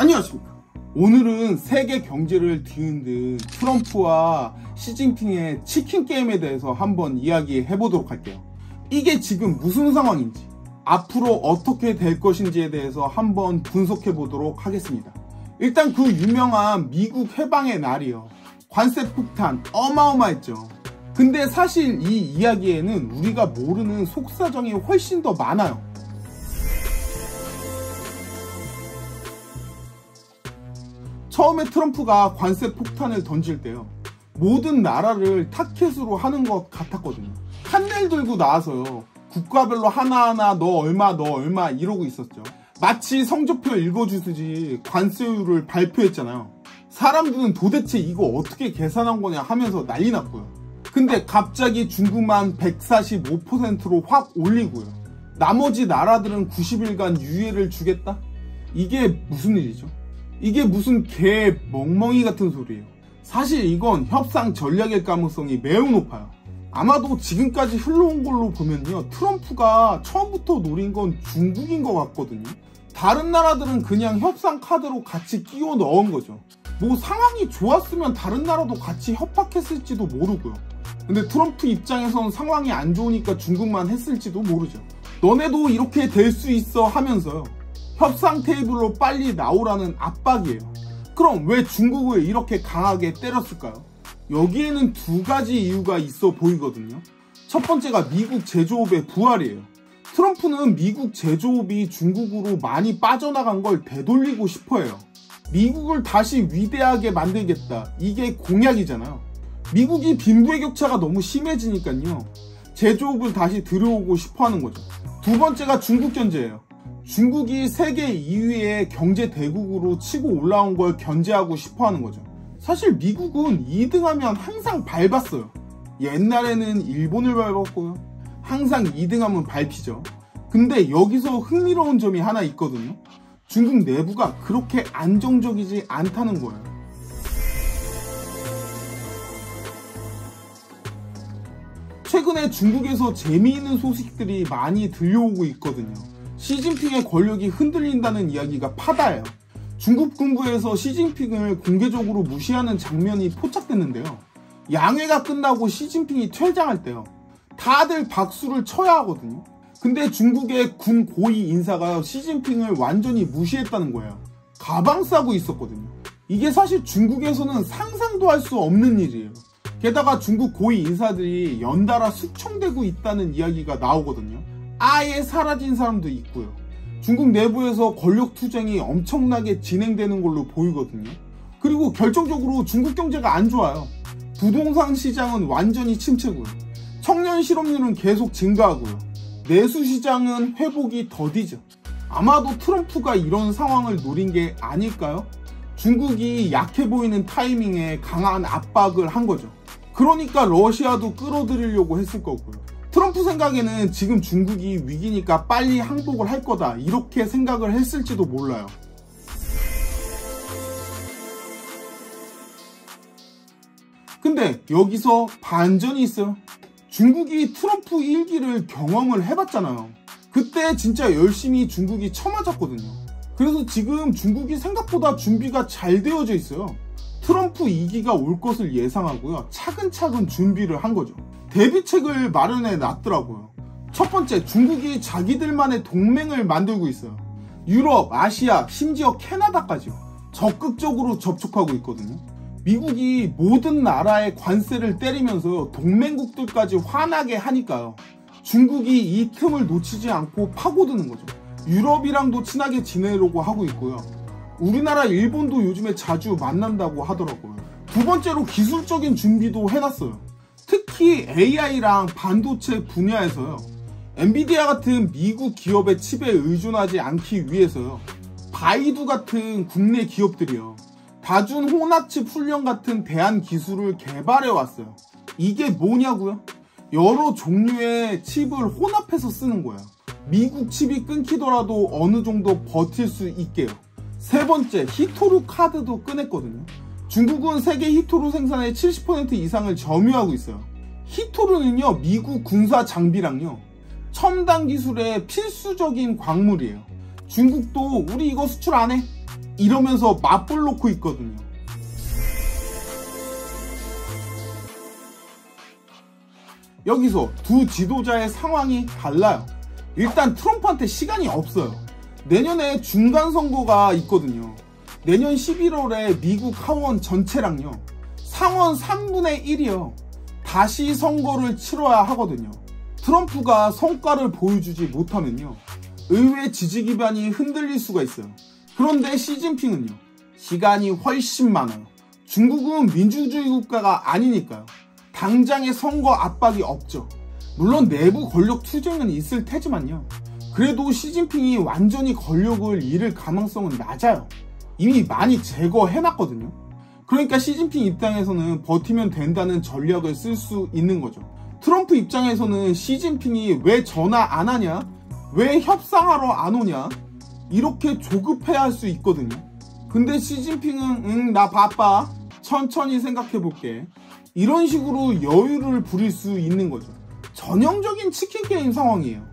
안녕하십니까. 오늘은 세계 경제를 뒤흔든 트럼프와 시진핑의 치킨 게임에 대해서 한번 이야기해 보도록 할게요. 이게 지금 무슨 상황인지, 앞으로 어떻게 될 것인지에 대해서 한번 분석해 보도록 하겠습니다. 일단 그 유명한 미국 해방의 날이요. 관세 폭탄 어마어마했죠. 근데 사실 이 이야기에는 우리가 모르는 속사정이 훨씬 더 많아요. 처음에 트럼프가 관세 폭탄을 던질 때요, 모든 나라를 타켓으로 하는 것 같았거든요. 판넬 들고 나와서요, 국가별로 하나하나 너 얼마 이러고 있었죠. 마치 성적표 읽어주듯이 관세율을 발표했잖아요. 사람들은 도대체 이거 어떻게 계산한 거냐 하면서 난리 났고요. 근데 갑자기 중국만 145%로 확 올리고요. 나머지 나라들은 90일간 유예를 주겠다? 이게 무슨 일이죠? 이게 무슨 개 멍멍이 같은 소리예요. 사실 이건 협상 전략일 가능성이 매우 높아요. 아마도 지금까지 흘러온 걸로 보면요, 트럼프가 처음부터 노린 건 중국인 것 같거든요. 다른 나라들은 그냥 협상 카드로 같이 끼워 넣은 거죠. 뭐 상황이 좋았으면 다른 나라도 같이 협박했을지도 모르고요. 근데 트럼프 입장에선 상황이 안 좋으니까 중국만 했을지도 모르죠. 너네도 이렇게 될 수 있어 하면서요, 협상 테이블로 빨리 나오라는 압박이에요. 그럼 왜 중국을 이렇게 강하게 때렸을까요? 여기에는 두 가지 이유가 있어 보이거든요. 첫 번째가 미국 제조업의 부활이에요. 트럼프는 미국 제조업이 중국으로 많이 빠져나간 걸 되돌리고 싶어해요. 미국을 다시 위대하게 만들겠다, 이게 공약이잖아요. 미국이 빈부의 격차가 너무 심해지니까요, 제조업을 다시 들여오고 싶어하는 거죠. 두 번째가 중국 견제예요. 중국이 세계 2위의 경제 대국으로 치고 올라온 걸 견제하고 싶어하는 거죠. 사실 미국은 2등하면 항상 밟았어요. 옛날에는 일본을 밟았고요, 항상 2등하면 밟히죠. 근데 여기서 흥미로운 점이 하나 있거든요. 중국 내부가 그렇게 안정적이지 않다는 거예요. 최근에 중국에서 재미있는 소식들이 많이 들려오고 있거든요. 시진핑의 권력이 흔들린다는 이야기가 파다해요. 중국 군부에서 시진핑을 공개적으로 무시하는 장면이 포착됐는데요. 양회가 끝나고 시진핑이 퇴장할 때요, 다들 박수를 쳐야 하거든요. 근데 중국의 군 고위 인사가 시진핑을 완전히 무시했다는 거예요. 가방 싸고 있었거든요. 이게 사실 중국에서는 상상도 할 수 없는 일이에요. 게다가 중국 고위 인사들이 연달아 숙청되고 있다는 이야기가 나오거든요. 아예 사라진 사람도 있고요. 중국 내부에서 권력 투쟁이 엄청나게 진행되는 걸로 보이거든요. 그리고 결정적으로 중국 경제가 안 좋아요. 부동산 시장은 완전히 침체고요. 청년 실업률은 계속 증가하고요. 내수 시장은 회복이 더디죠. 아마도 트럼프가 이런 상황을 노린 게 아닐까요? 중국이 약해 보이는 타이밍에 강한 압박을 한 거죠. 그러니까 러시아도 끌어들이려고 했을 거고요. 트럼프 생각에는 지금 중국이 위기니까 빨리 항복을 할 거다, 이렇게 생각을 했을지도 몰라요. 근데 여기서 반전이 있어요. 중국이 트럼프 1기를 경험을 해봤잖아요. 그때 진짜 열심히 중국이 쳐맞았거든요. 그래서 지금 중국이 생각보다 준비가 잘 되어져 있어요. 트럼프 2기가 올 것을 예상하고요, 차근차근 준비를 한 거죠. 대비책을 마련해 놨더라고요. 첫 번째, 중국이 자기들만의 동맹을 만들고 있어요. 유럽, 아시아, 심지어 캐나다까지요. 적극적으로 접촉하고 있거든요. 미국이 모든 나라의 관세를 때리면서 동맹국들까지 화나게 하니까요, 중국이 이 틈을 놓치지 않고 파고드는 거죠. 유럽이랑도 친하게 지내려고 하고 있고요. 우리나라, 일본도 요즘에 자주 만난다고 하더라고요. 두 번째로 기술적인 준비도 해놨어요. 특히 AI랑 반도체 분야에서요, 엔비디아 같은 미국 기업의 칩에 의존하지 않기 위해서요, 바이두 같은 국내 기업들이요, 다중 혼합칩 훈련 같은 대안 기술을 개발해 왔어요. 이게 뭐냐고요? 여러 종류의 칩을 혼합해서 쓰는 거예요. 미국 칩이 끊기더라도 어느 정도 버틸 수 있게요. 세 번째, 히토루 카드도 꺼냈거든요. 중국은 세계 히토루 생산의 70% 이상을 점유하고 있어요. 히토루는요, 미국 군사 장비랑요, 첨단 기술의 필수적인 광물이에요. 중국도 우리 이거 수출 안 해? 이러면서 맞불 놓고 있거든요. 여기서 두 지도자의 상황이 달라요. 일단 트럼프한테 시간이 없어요. 내년에 중간선거가 있거든요. 내년 11월에 미국 하원 전체랑요, 상원 3분의 1이요. 다시 선거를 치러야 하거든요. 트럼프가 성과를 보여주지 못하면요, 의회 지지 기반이 흔들릴 수가 있어요. 그런데 시진핑은요, 시간이 훨씬 많아요. 중국은 민주주의 국가가 아니니까요. 당장의 선거 압박이 없죠. 물론 내부 권력 투쟁은 있을 테지만요, 그래도 시진핑이 완전히 권력을 잃을 가능성은 낮아요. 이미 많이 제거해놨거든요. 그러니까 시진핑 입장에서는 버티면 된다는 전략을 쓸 수 있는 거죠. 트럼프 입장에서는 시진핑이 왜 전화 안 하냐, 왜 협상하러 안 오냐, 이렇게 조급해야 할 수 있거든요. 근데 시진핑은 나 바빠, 천천히 생각해 볼게, 이런 식으로 여유를 부릴 수 있는 거죠. 전형적인 치킨 게임 상황이에요.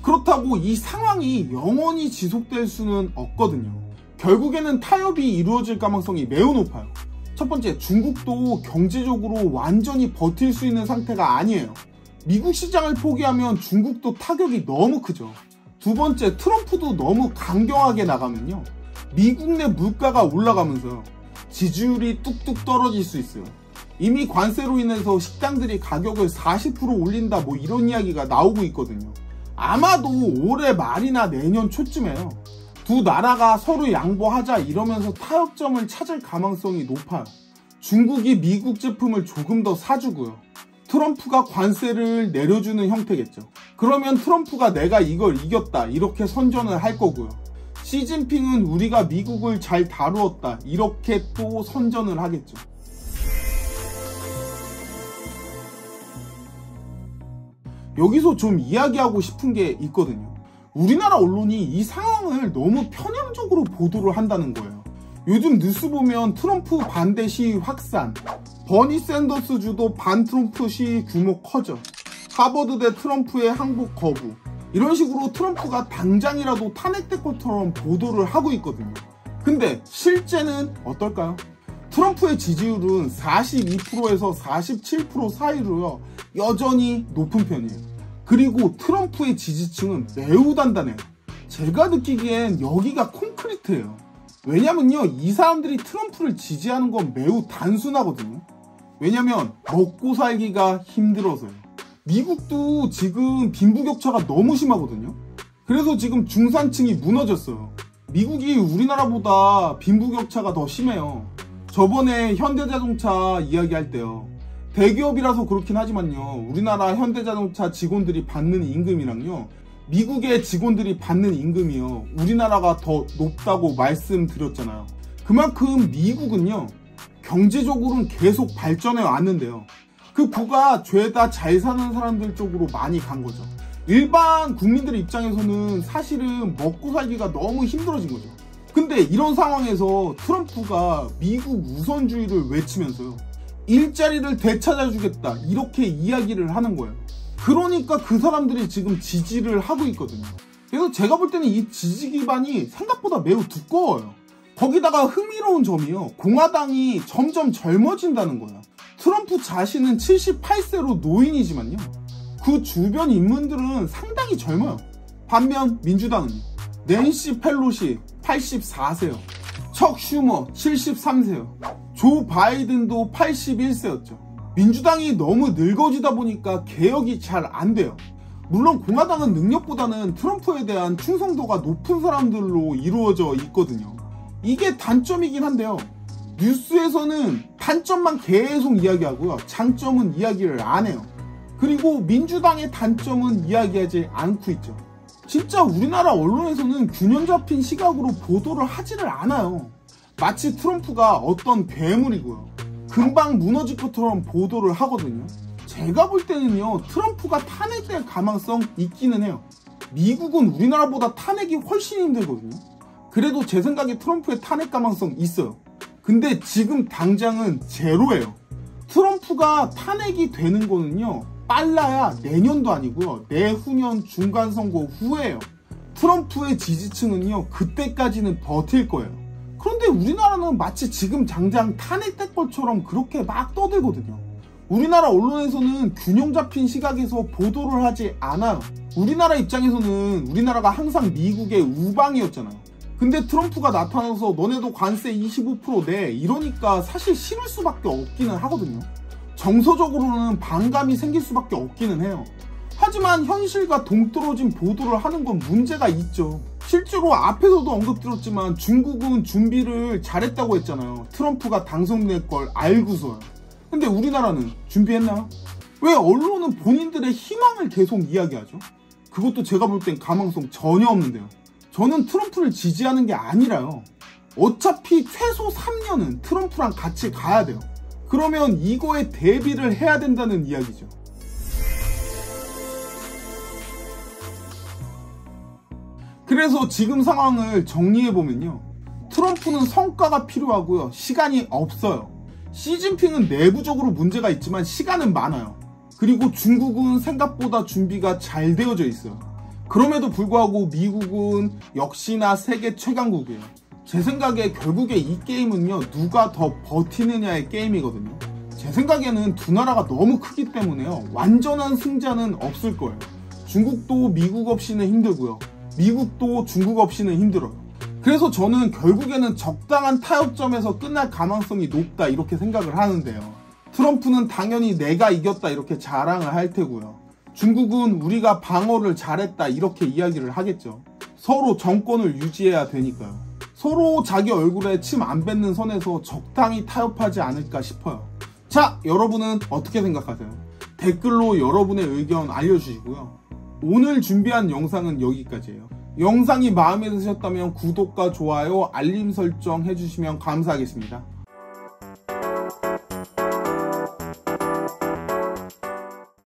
그렇다고 이 상황이 영원히 지속될 수는 없거든요. 결국에는 타협이 이루어질 가능성이 매우 높아요. 첫 번째, 중국도 경제적으로 완전히 버틸 수 있는 상태가 아니에요. 미국 시장을 포기하면 중국도 타격이 너무 크죠. 두 번째, 트럼프도 너무 강경하게 나가면요, 미국 내 물가가 올라가면서 지지율이 뚝뚝 떨어질 수 있어요. 이미 관세로 인해서 식당들이 가격을 40% 올린다, 뭐 이런 이야기가 나오고 있거든요. 아마도 올해 말이나 내년 초쯤에요, 두 나라가 서로 양보하자 이러면서 타협점을 찾을 가능성이 높아요. 중국이 미국 제품을 조금 더 사주고요, 트럼프가 관세를 내려주는 형태겠죠. 그러면 트럼프가 내가 이걸 이겼다 이렇게 선전을 할 거고요, 시진핑은 우리가 미국을 잘 다루었다 이렇게 또 선전을 하겠죠. 여기서 좀 이야기하고 싶은 게 있거든요. 우리나라 언론이 이 상황을 너무 편향적으로 보도를 한다는 거예요. 요즘 뉴스 보면 트럼프 반대 시위 확산, 버니 샌더스 주도 반트럼프 시위 규모 커져, 하버드대 트럼프의 항복 거부, 이런 식으로 트럼프가 당장이라도 탄핵될 것처럼 보도를 하고 있거든요. 근데 실제는 어떨까요? 트럼프의 지지율은 42%에서 47% 사이로요, 여전히 높은 편이에요. 그리고 트럼프의 지지층은 매우 단단해요. 제가 느끼기엔 여기가 콘크리트예요. 왜냐면요, 이 사람들이 트럼프를 지지하는 건 매우 단순하거든요. 왜냐면 먹고 살기가 힘들어서요. 미국도 지금 빈부격차가 너무 심하거든요. 그래서 지금 중산층이 무너졌어요. 미국이 우리나라보다 빈부격차가 더 심해요. 저번에 현대자동차 이야기할 때요, 대기업이라서 그렇긴 하지만요, 우리나라 현대자동차 직원들이 받는 임금이랑요, 미국의 직원들이 받는 임금이요, 우리나라가 더 높다고 말씀드렸잖아요. 그만큼 미국은요, 경제적으로는 계속 발전해 왔는데요, 그 부가 죄다 잘 사는 사람들 쪽으로 많이 간 거죠. 일반 국민들 입장에서는 사실은 먹고 살기가 너무 힘들어진 거죠. 근데 이런 상황에서 트럼프가 미국 우선주의를 외치면서요, 일자리를 되찾아주겠다 이렇게 이야기를 하는 거예요. 그러니까 그 사람들이 지금 지지를 하고 있거든요. 그래서 제가 볼 때는 이 지지 기반이 생각보다 매우 두꺼워요. 거기다가 흥미로운 점이요, 공화당이 점점 젊어진다는 거예요. 트럼프 자신은 78세로 노인이지만요, 그 주변 인물들은 상당히 젊어요. 반면 민주당은 낸시 펠로시 84세요. 척 슈머 73세요. 조 바이든도 81세였죠. 민주당이 너무 늙어지다 보니까 개혁이 잘 안 돼요. 물론 공화당은 능력보다는 트럼프에 대한 충성도가 높은 사람들로 이루어져 있거든요. 이게 단점이긴 한데요, 뉴스에서는 단점만 계속 이야기하고요, 장점은 이야기를 안 해요. 그리고 민주당의 단점은 이야기하지 않고 있죠. 진짜 우리나라 언론에서는 균형 잡힌 시각으로 보도를 하지를 않아요. 마치 트럼프가 어떤 괴물이고요, 금방 무너질 것처럼 보도를 하거든요. 제가 볼 때는요, 트럼프가 탄핵될 가능성 있기는 해요. 미국은 우리나라보다 탄핵이 훨씬 힘들거든요. 그래도 제 생각에 트럼프의 탄핵 가능성 있어요. 근데 지금 당장은 제로예요. 트럼프가 탄핵이 되는 거는요, 빨라야 내년도 아니고요. 내후년 중간선거 후에요. 트럼프의 지지층은요, 그때까지는 버틸 거예요. 그런데 우리나라는 마치 지금 당장 탄핵될 것처럼 그렇게 막 떠들거든요. 우리나라 언론에서는 균형 잡힌 시각에서 보도를 하지 않아요. 우리나라 입장에서는 우리나라가 항상 미국의 우방이었잖아요. 근데 트럼프가 나타나서 너네도 관세 25% 내, 이러니까 사실 싫을 수밖에 없기는 하거든요. 정서적으로는 반감이 생길 수밖에 없기는 해요. 하지만 현실과 동떨어진 보도를 하는 건 문제가 있죠. 실제로 앞에서도 언급드렸지만 중국은 준비를 잘했다고 했잖아요. 트럼프가 당선될 걸 알고서요. 근데 우리나라는 준비했나요? 왜 언론은 본인들의 희망을 계속 이야기하죠? 그것도 제가 볼 땐 가망성 전혀 없는데요. 저는 트럼프를 지지하는 게 아니라요. 어차피 최소 3년은 트럼프랑 같이 가야 돼요. 그러면 이거에 대비를 해야 된다는 이야기죠. 그래서 지금 상황을 정리해보면요. 트럼프는 성과가 필요하고요. 시간이 없어요. 시진핑은 내부적으로 문제가 있지만 시간은 많아요. 그리고 중국은 생각보다 준비가 잘 되어져 있어요. 그럼에도 불구하고 미국은 역시나 세계 최강국이에요. 제 생각에 결국에 이 게임은요, 누가 더 버티느냐의 게임이거든요. 제 생각에는 두 나라가 너무 크기 때문에요, 완전한 승자는 없을 거예요. 중국도 미국 없이는 힘들고요, 미국도 중국 없이는 힘들어요. 그래서 저는 결국에는 적당한 타협점에서 끝날 가능성이 높다, 이렇게 생각을 하는데요. 트럼프는 당연히 내가 이겼다 이렇게 자랑을 할 테고요. 중국은 우리가 방어를 잘했다 이렇게 이야기를 하겠죠. 서로 정권을 유지해야 되니까요. 서로 자기 얼굴에 침 안 뱉는 선에서 적당히 타협하지 않을까 싶어요. 자, 여러분은 어떻게 생각하세요? 댓글로 여러분의 의견 알려주시고요. 오늘 준비한 영상은 여기까지예요. 영상이 마음에 드셨다면 구독과 좋아요, 알림 설정 해주시면 감사하겠습니다.